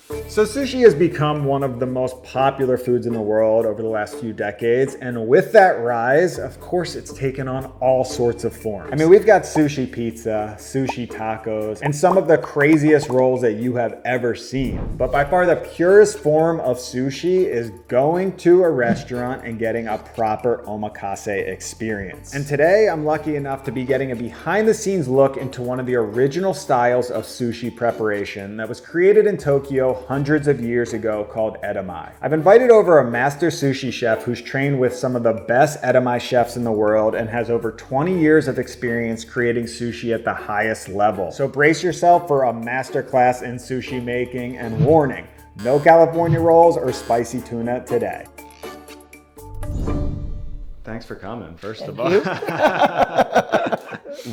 So sushi has become one of the most popular foods in the world over the last few decades. And with that rise, of course, it's taken on all sorts of forms. I mean, we've got sushi pizza, sushi tacos, and some of the craziest rolls that you have ever seen. But by far the purest form of sushi is going to a restaurant and getting a proper omakase experience. And today I'm lucky enough to be getting a behind the scenes look into one of the original styles of sushi preparation that was created in Tokyo hundreds of years ago called Edomae. I've invited over a master sushi chef who's trained with some of the best Edomae chefs in the world and has over 20 years of experience creating sushi at the highest level. So brace yourself for a masterclass in sushi making, and warning, no California rolls or spicy tuna today. Thanks for coming, first of all.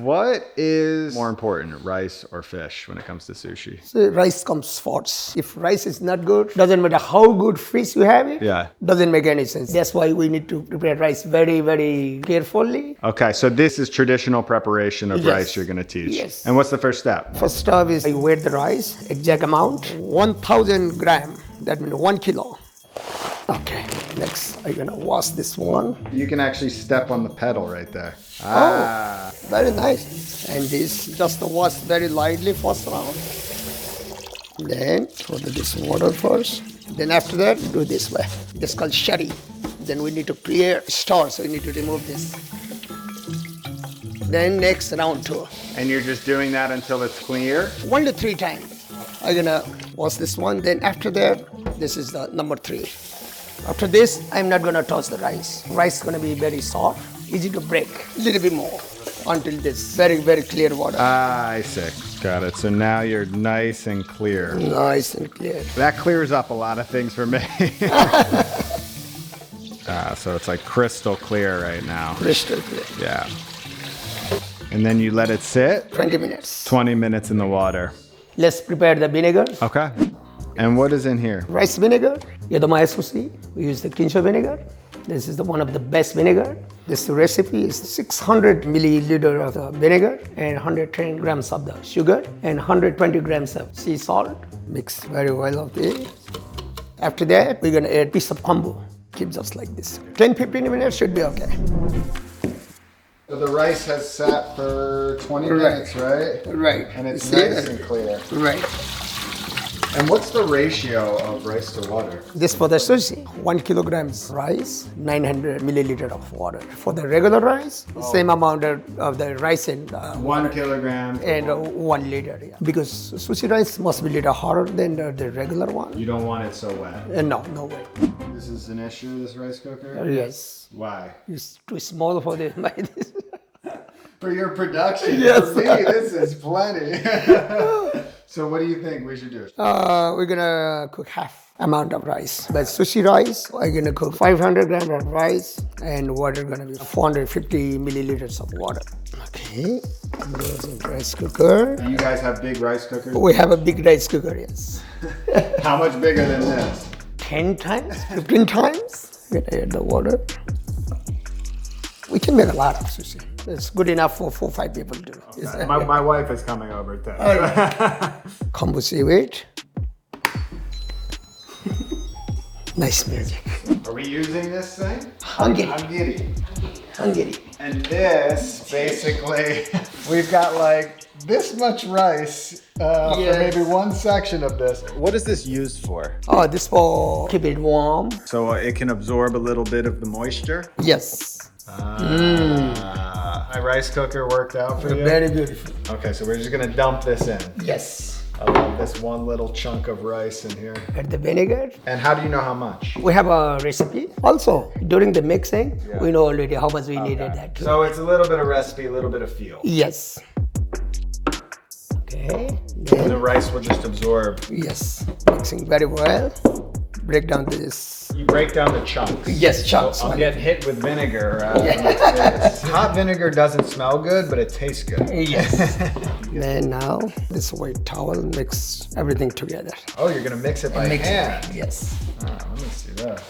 What is more important, rice or fish when it comes to sushi? So rice comes first. If rice is not good, doesn't matter how good fish you have it, doesn't make any sense. That's why we need to prepare rice very, very carefully. Okay, so this is traditional preparation of rice you're gonna teach. Yes. And what's the first step? First step is I weigh the rice, exact amount, 1,000 gram, that means 1 kilo. Okay, next I'm gonna wash this one. You can actually step on the pedal right there. Oh, very nice. And this, just wash very lightly first round. Then throw this water first. Then after that, do this way. It's called sherry. Then we need to clear store, so we need to remove this. Then next round 2. And you're just doing that until it's clear? 1 to 3 times. I'm gonna wash this one. Then after that, this is the number 3. After this, I'm not gonna touch the rice. Rice is gonna be very soft, easy to break. A little bit more until this very, very clear water. I see. Got it. So now you're nice and clear. Nice and clear. That clears up a lot of things for me. So it's like crystal clear right now. Crystal clear. Yeah. And then you let it sit? 20 minutes. 20 minutes in the water. Let's prepare the vinegar. Okay. And what is in here? Rice vinegar, Edomae sushi. We use the Kinsho vinegar. This is one of the best vinegar. This recipe is 600 milliliter of the vinegar and 110 grams of the sugar and 120 grams of sea salt. Mix very well of this. After that, we're gonna add a piece of kombu. Keep just like this. 10-15 minutes should be okay. So the rice has sat for 20 minutes, right? Right. And it's nice and clear. Right. And what's the ratio of rice to water? This for the sushi, 1 kilograms rice, 900 milliliter of water. For the regular rice, same amount of the rice and 1 kilogram and 1 liter. Yeah. Because sushi rice must be a little harder than the regular one. You don't want it so wet. No, no way. This is an issue, this rice cooker? Yes. Why? It's too small for this. For your production? Yes. For me, this is plenty. So what do you think we should do? We're gonna cook half amount of rice. But sushi rice, we're gonna cook 500 grams of rice and water gonna be 450 milliliters of water. Okay, there's a rice cooker. Do you guys have big rice cookers? We have a big rice cooker, yes. How much bigger than this? 10 times, 15 times. We're gonna add the water. We can make a lot of sushi. It's good enough for 4 or 5 people to do. Okay. My wife is coming over too. Kombu seaweed. Nice music. Are we using this thing? Hungary. And this, basically, we've got like this much rice for maybe one section of this. What is this used for? Oh, this for keep it warm. So it can absorb a little bit of the moisture? Yes. My rice cooker worked out for you? Very beautiful. Okay, so we're just gonna dump this in. Yes. I love this one little chunk of rice in here. Add the vinegar. And how do you know how much? We have a recipe. Also, during the mixing, we know already how much we needed that. So it's a little bit of recipe, a little bit of feel. Yes. Okay. And the rice will just absorb. Yes. Mixing very well. Break down this. You break down the chunks. Yes, chunks. So I'll get hit with vinegar. Hot vinegar doesn't smell good, but it tastes good. Yes. Then now, this white towel mix everything together. Oh, you're gonna mix it by hand? Yes. Let me see that.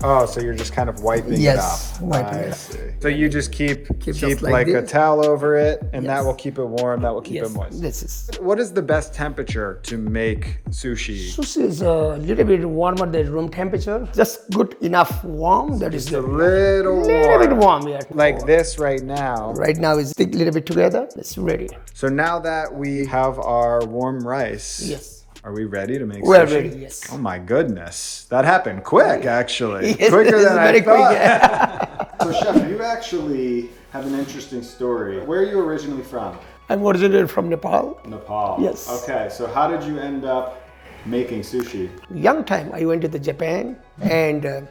Oh, so you're just kind of wiping it Yes, up. wiping I it up. see. So you just keep just like a this. towel over it, and that Yes. will keep it warm, that will keep it Yes, moist. this is. What is the best temperature to make sushi? Sushi is a little bit warmer than room temperature. Just good enough warm. That is A the little bit warm, yeah. Like this right now. Right now it's stick a little bit together. It's ready. So now that we have our warm rice, Yes. are we ready to make We're sushi? ready, yes. Oh my goodness. That happened quick, actually. Yes, Quicker it's than I very quick, thought. yeah. So Chef, you actually have an interesting story. Where are you originally from? I'm originally from Nepal. Nepal. Yes. Okay, so how did you end up making sushi? Young time, I went to the Japan and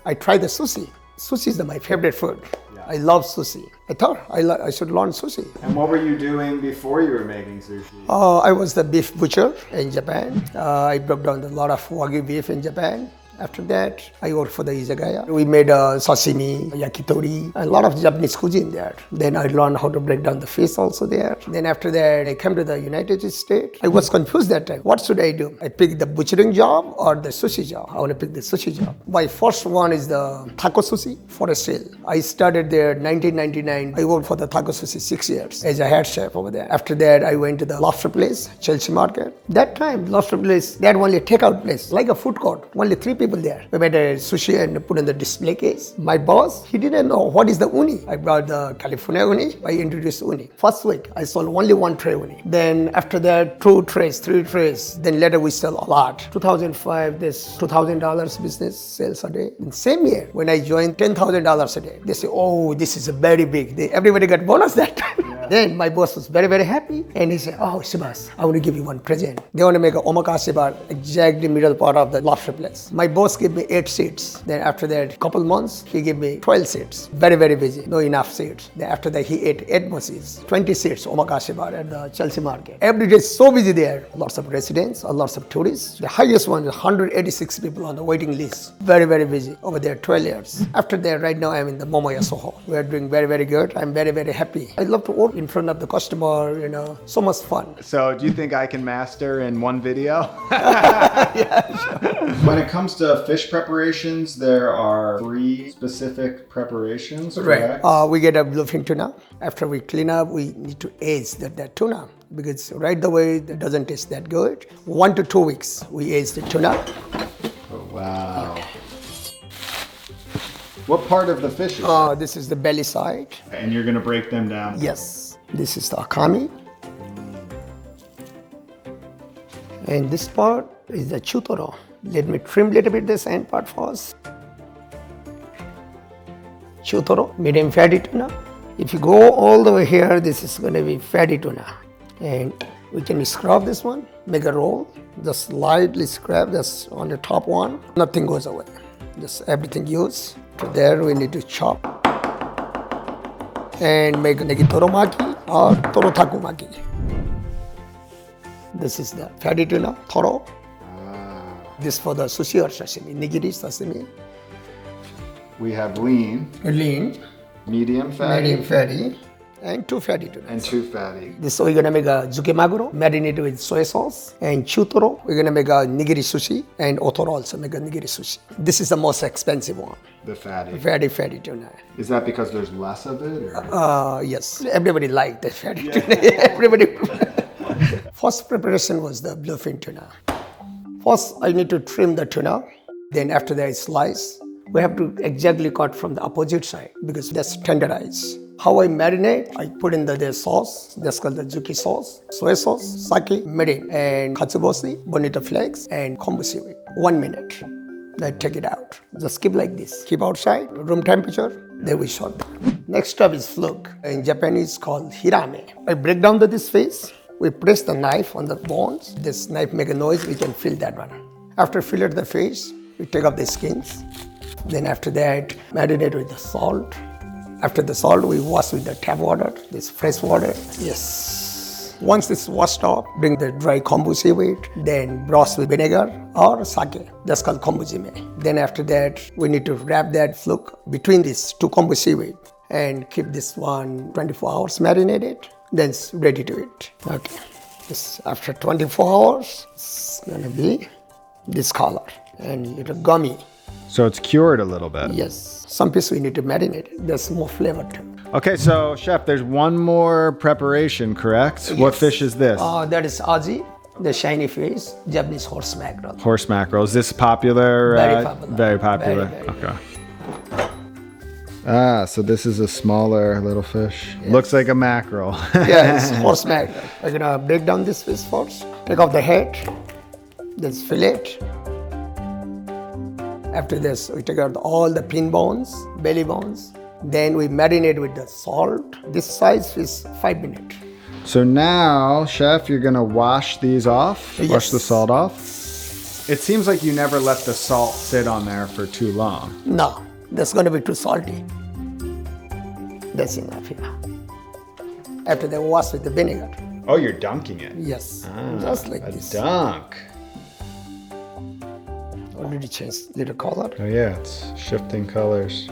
I tried the sushi. Sushi is my favorite food. I love sushi. I thought I should learn sushi. And what were you doing before you were making sushi? I was the beef butcher in Japan. I broke down a lot of Wagyu beef in Japan. After that, I worked for the izakaya. We made sashimi, yakitori, a lot of Japanese cuisine there. Then I learned how to break down the fish also there. Then after that, I came to the United States. I was confused that time. What should I do? I pick the butchering job or the sushi job? I want to pick the sushi job. My first one is the taco sushi for a sale. I started there 1999. I worked for the taco sushi 6 years as a head chef over there. After that, I went to the lobster place, Chelsea Market. That time, lobster place, they had only a takeout place, like a food court. Only 3 people there. We made a sushi and put in the display case. My boss, he didn't know what is the uni. I brought the California uni. I introduced uni. First week, I sold only 1 tray uni. Then after that, 2 trays, 3 trays. Then later we sell a lot. 2005, this $2,000 business sales a day. In same year, when I joined, $10,000 a day. They say, oh, this is a very big. Everybody got bonus that time. Yeah. Then my boss was very, very happy. And he said, oh, Subhash, I want to give you one present. They want to make an omakase bar exactly middle part of the lobster place. My boss gave me 8 seats. Then after that, couple months, he gave me 12 seats. Very, very busy. No enough seats. Then after that, he ate 8 more seats. 20 seats, omakase bar at the Chelsea Market. Every day, so busy there. Lots of residents, lots of tourists. The highest one is 186 people on the waiting list. Very, very busy. Over there, 12 years. After that, right now, I'm in the Momoya Soho. We are doing very, very good. I'm very, very happy. I love to work in front of the customer, so much fun. So do you think I can master in one video? Yeah, sure. When it comes to fish preparations, there are 3 specific preparations, correct? Right. We get a bluefin tuna. After we clean up, we need to age that tuna because right away it doesn't taste that good. 1 to 2 weeks, we age the tuna. Oh, wow. What part of the fish is This is the belly side. And you're going to break them down? Yes. This is the akami. And this part is the chutoro. Let me trim a little bit this end part first. Chutoro, medium fatty tuna. If you go all the way here, this is going to be fatty tuna. And we can scrub this one, make a roll. Just lightly scrub this on the top one. Nothing goes away. Just everything used. To there we need to chop. And make negitoro maki or torotaku maki. This is the fatty tuna, toro. This for the sushi or sashimi, nigiri sashimi. We have lean, medium fatty, and 2 fatty tuna. and 2 fatty. This we're gonna make a zuke maguro marinated with soy sauce, and chutoro we're gonna make a nigiri sushi, and otoro also make a nigiri sushi. This is the most expensive one. The fatty. Fatty tuna. Is that because there's less of it? Or? Yes, everybody liked the fatty tuna. Everybody. First preparation was the bluefin tuna. First, I need to trim the tuna. Then after that, slice. We have to exactly cut from the opposite side because that's tenderized. How I marinate, I put in the sauce. That's called the zuki sauce, soy sauce, sake, mirin, and katsuboshi, bonito flakes, and kombu seaweed. 1 minute. Then take it out. Just keep like this. Keep outside, room temperature. Then we short. Next step is fluke. In Japanese, called hirame. I break down this face. We press the knife on the bones. This knife make a noise, we can feel that one. After fillet the face, we take off the skins. Then after that, marinate with the salt. After the salt, we wash with the tap water, this fresh water. Yes. Once it's washed off, bring the dry kombu seaweed, then broth with vinegar or sake. That's called kombujime. Then after that, we need to wrap that fluke between these 2 kombu seaweed and keep this one 24 hours marinated. Then it's ready to eat. Okay. This, after 24 hours, it's gonna be this color and little gummy. So it's cured a little bit. Yes. Some piece we need to marinate. There's more flavor too. Okay, so chef, there's one more preparation, correct? Yes. What fish is this? That is aji, the shiny fish, Japanese horse mackerel. Horse mackerel. Is this popular? Very popular. Very popular. Very. Okay. Ah, so this is a smaller little fish. Yes. Looks like a mackerel. Yeah, it's horse mackerel. We're gonna break down this fish first. Take off the head. This fillet. After this, we take out all the pin bones, belly bones. Then we marinate with the salt. This size is 5 minutes. So now, chef, you're gonna wash these off? Yes. Wash the salt off? It seems like you never let the salt sit on there for too long. No, that's gonna be too salty. That's enough, yeah. After they wash with the vinegar. Oh, you're dunking it? Yes, just like this. A dunk. Already changed little color. Oh yeah, it's shifting colors.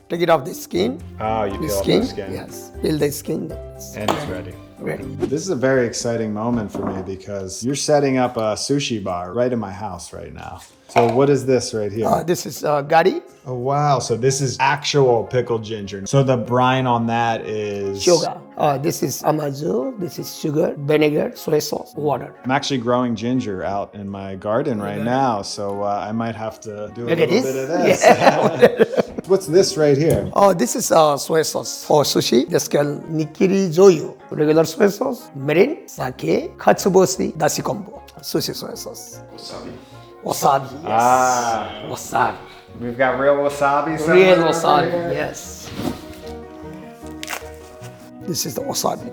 Take it off the skin. Oh, you The peel off skin? the skin. Yes, peel the skin. And it's ready. Ready. This is a very exciting moment for me because you're setting up a sushi bar right in my house right now. So what is this right here? This is gari. Oh wow, so this is actual pickled ginger. So the brine on that is... Sugar. This is amazu. This is sugar, vinegar, soy sauce, water. I'm actually growing ginger out in my garden right now, so I might have to do a Look little at bit this. of this. Yeah. What's this right here? This is soy sauce for sushi. That's called Nigiri Joyu. Regular soy sauce, mirin, sake, katsuboshi, dashi kombu. Sushi soy sauce. Wasabi. Wasabi, yes. Ah. Wasabi. We've got real wasabi. Real somewhere over wasabi, here. yes. This is the wasabi.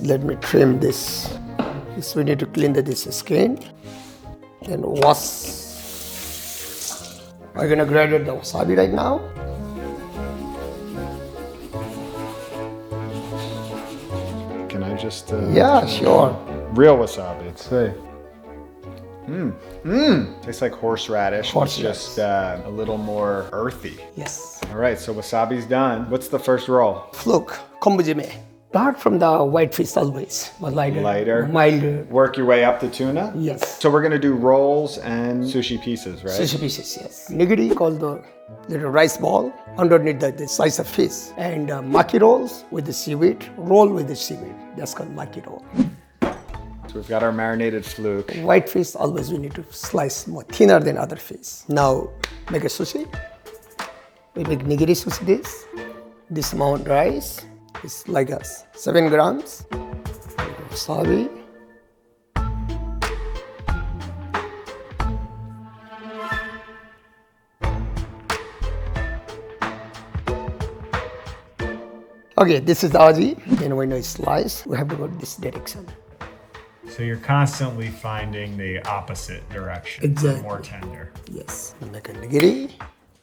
Let me trim this. This we need to clean this skin. Then wash. We're gonna graduate the wasabi right now. Can I just... Yeah, sure. Real wasabi. Let's see. Tastes like horseradish. Horseradish. It's just a little more earthy. Yes. All right, so wasabi's done. What's the first roll? Fluke, kombujime. Start from the white fish always, but lighter. Milder. Work your way up to tuna? Yes. So we're gonna do rolls and sushi pieces, right? Sushi pieces, yes. Nigiri called the little rice ball underneath the slice of fish. And maki rolls with the seaweed, roll with the seaweed. That's called maki roll. So we've got our marinated fluke. White fish, always we need to slice more thinner than other fish. Now, make a sushi. We make nigiri sushi this. This amount rice is like 7 grams. Wasabi. Okay, this is the aji. And when I slice, we have to go this direction. So you're constantly finding the opposite direction. Exactly. More tender. Yes. Make a nigiri.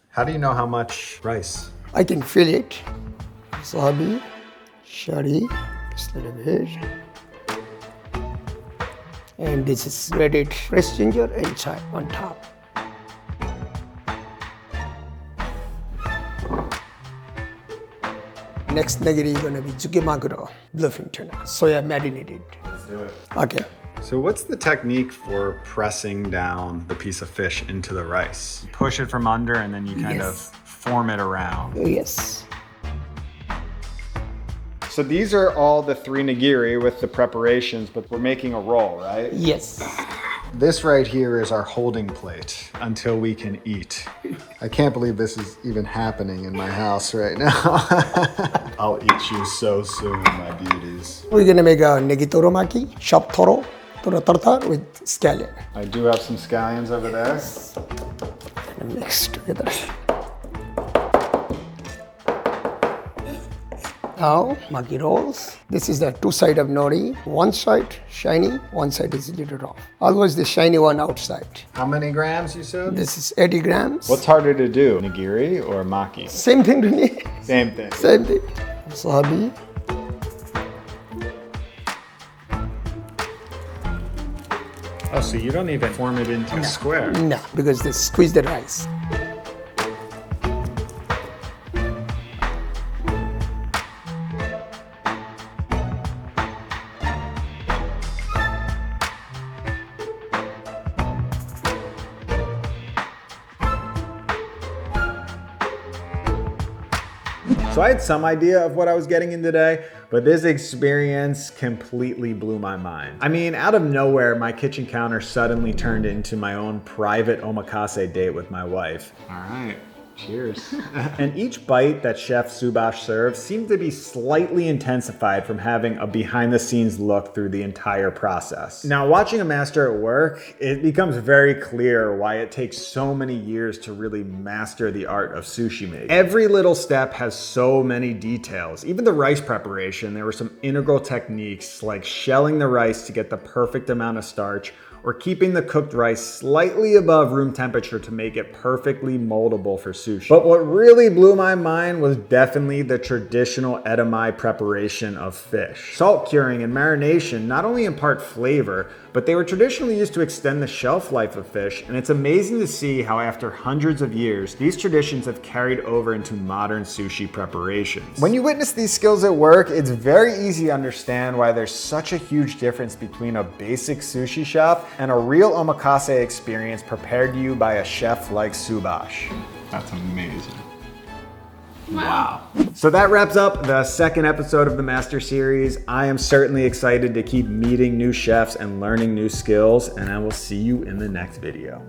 How do you know how much rice? I can feel it. Wasabi, shari, just a little bit. And this is grated fresh ginger and chai on top. Next nigiri is gonna be Juki Mackerel, bluefin tuna, soya marinated. Let's do it. Okay. So what's the technique for pressing down the piece of fish into the rice? You push it from under and then you kind of form it around. Yes. So these are all the 3 nigiri with the preparations, but we're making a roll, right? Yes. This right here is our holding plate until we can eat. I can't believe this is even happening in my house right now. I'll eat you so soon, my beauties. We're gonna make a negitoro maki, chopped toro tartar with scallion. I do have some scallions over there. And mix together. Now, maki rolls. This is the 2 sides of nori. One side shiny, one side is a little rough. Always the shiny one outside. How many grams you said? This is 80 grams. What's harder to do, nigiri or maki? Same thing to me. Same thing. Same thing. Wasabi. Oh, so you don't even form it into a square? No, because they squeeze the rice. So I had some idea of what I was getting in today, but this experience completely blew my mind. I mean, out of nowhere, my kitchen counter suddenly turned into my own private omakase date with my wife. All right. Cheers. And each bite that Chef Subhash serves seemed to be slightly intensified from having a behind the scenes look through the entire process. Now, watching a master at work, it becomes very clear why it takes so many years to really master the art of sushi making. Every little step has so many details. Even the rice preparation, there were some integral techniques like shelling the rice to get the perfect amount of starch, or keeping the cooked rice slightly above room temperature to make it perfectly moldable for sushi. But what really blew my mind was definitely the traditional Edomae preparation of fish. Salt curing and marination not only impart flavor, but they were traditionally used to extend the shelf life of fish, and it's amazing to see how after hundreds of years, these traditions have carried over into modern sushi preparations. When you witness these skills at work, it's very easy to understand why there's such a huge difference between a basic sushi shop and a real omakase experience prepared to you by a chef like Subhash. That's amazing. Wow. So that wraps up the second episode of the Master Series. I am certainly excited to keep meeting new chefs and learning new skills, and I will see you in the next video.